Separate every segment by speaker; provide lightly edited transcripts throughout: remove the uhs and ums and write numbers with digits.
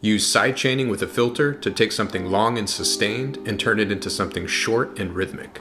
Speaker 1: Use sidechaining with a filter to take something long and sustained and turn it into something short and rhythmic.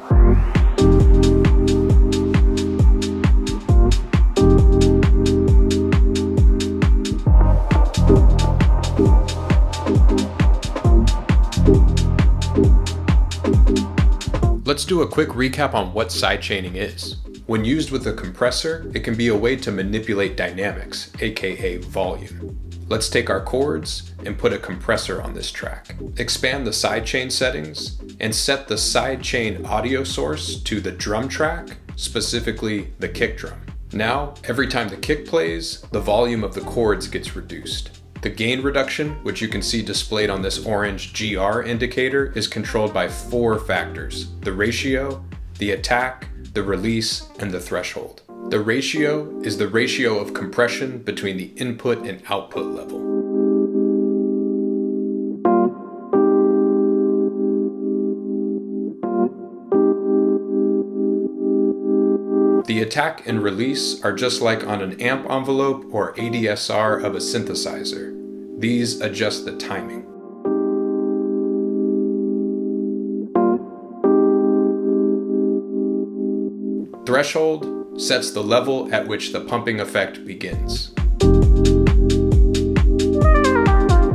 Speaker 1: Let's do a quick recap on what sidechaining is. When used with a compressor, it can be a way to manipulate dynamics, aka volume. Let's take our chords and put a compressor on this track. Expand the sidechain settings and set the sidechain audio source to the drum track, specifically the kick drum. Now, every time the kick plays, the volume of the chords gets reduced. The gain reduction, which you can see displayed on this orange GR indicator, is controlled by 4 factors: the ratio, the attack, the release, and the threshold. The ratio is the ratio of compression between the input and output level. The attack and release are just like on an amp envelope or ADSR of a synthesizer. These adjust the timing. Threshold sets the level at which the pumping effect begins.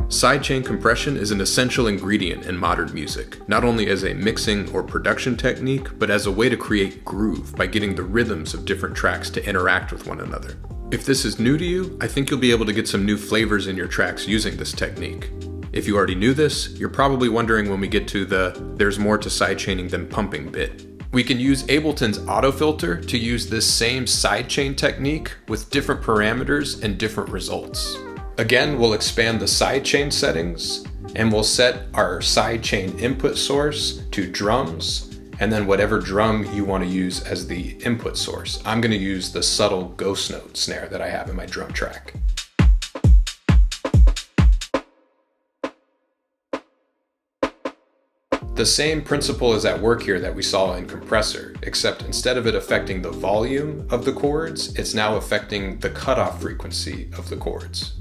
Speaker 1: Sidechain compression is an essential ingredient in modern music, not only as a mixing or production technique, but as a way to create groove by getting the rhythms of different tracks to interact with one another. If this is new to you, I think you'll be able to get some new flavors in your tracks using this technique. If you already knew this, you're probably wondering when we get to the "there's more to sidechaining than pumping" bit. We can use Ableton's auto filter to use this same sidechain technique with different parameters and different results. Again, we'll expand the sidechain settings and we'll set our sidechain input source to drums and then whatever drum you want to use as the input source. I'm going to use the subtle ghost note snare that I have in my drum track. The same principle is at work here that we saw in Compressor, except instead of it affecting the volume of the chords, it's now affecting the cutoff frequency of the chords.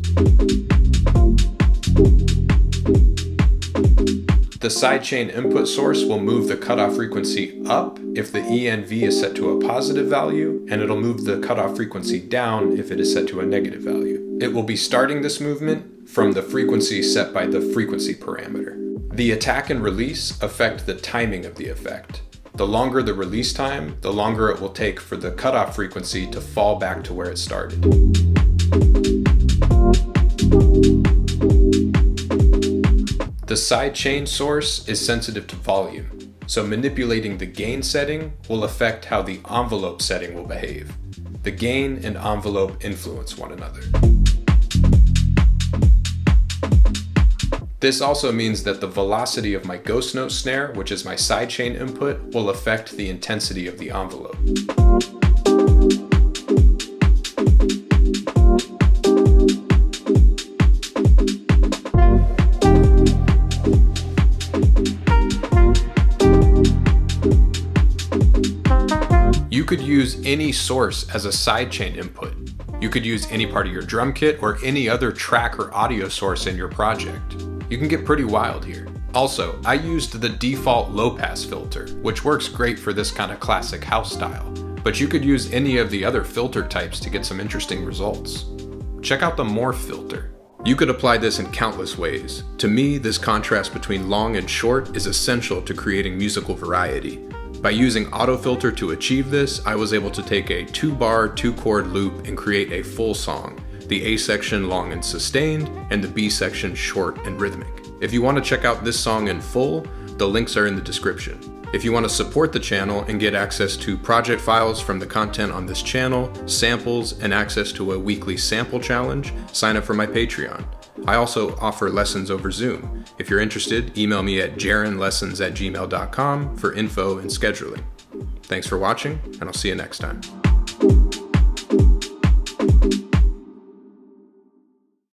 Speaker 1: The sidechain input source will move the cutoff frequency up if the ENV is set to a positive value, and it'll move the cutoff frequency down if it is set to a negative value. It will be starting this movement from the frequency set by the frequency parameter. The attack and release affect the timing of the effect. The longer the release time, the longer it will take for the cutoff frequency to fall back to where it started. The sidechain source is sensitive to volume, so manipulating the gain setting will affect how the envelope setting will behave. The gain and envelope influence one another. This also means that the velocity of my ghost note snare, which is my sidechain input, will affect the intensity of the envelope. You could use any source as a sidechain input. You could use any part of your drum kit or any other track or audio source in your project. You can get pretty wild here. Also, I used the default low-pass filter, which works great for this kind of classic house style, but you could use any of the other filter types to get some interesting results. Check out the morph filter. You could apply this in countless ways. To me, this contrast between long and short is essential to creating musical variety. By using autofilter to achieve this, I was able to take a 2-bar, 2-chord loop and create a full song. The A section long and sustained, and the B section short and rhythmic. If you want to check out this song in full, the links are in the description. If you want to support the channel and get access to project files from the content on this channel, samples, and access to a weekly sample challenge, sign up for my Patreon. I also offer lessons over Zoom. If you're interested, email me at jarenlessons@gmail.com for info and scheduling. Thanks for watching, and I'll see you next time.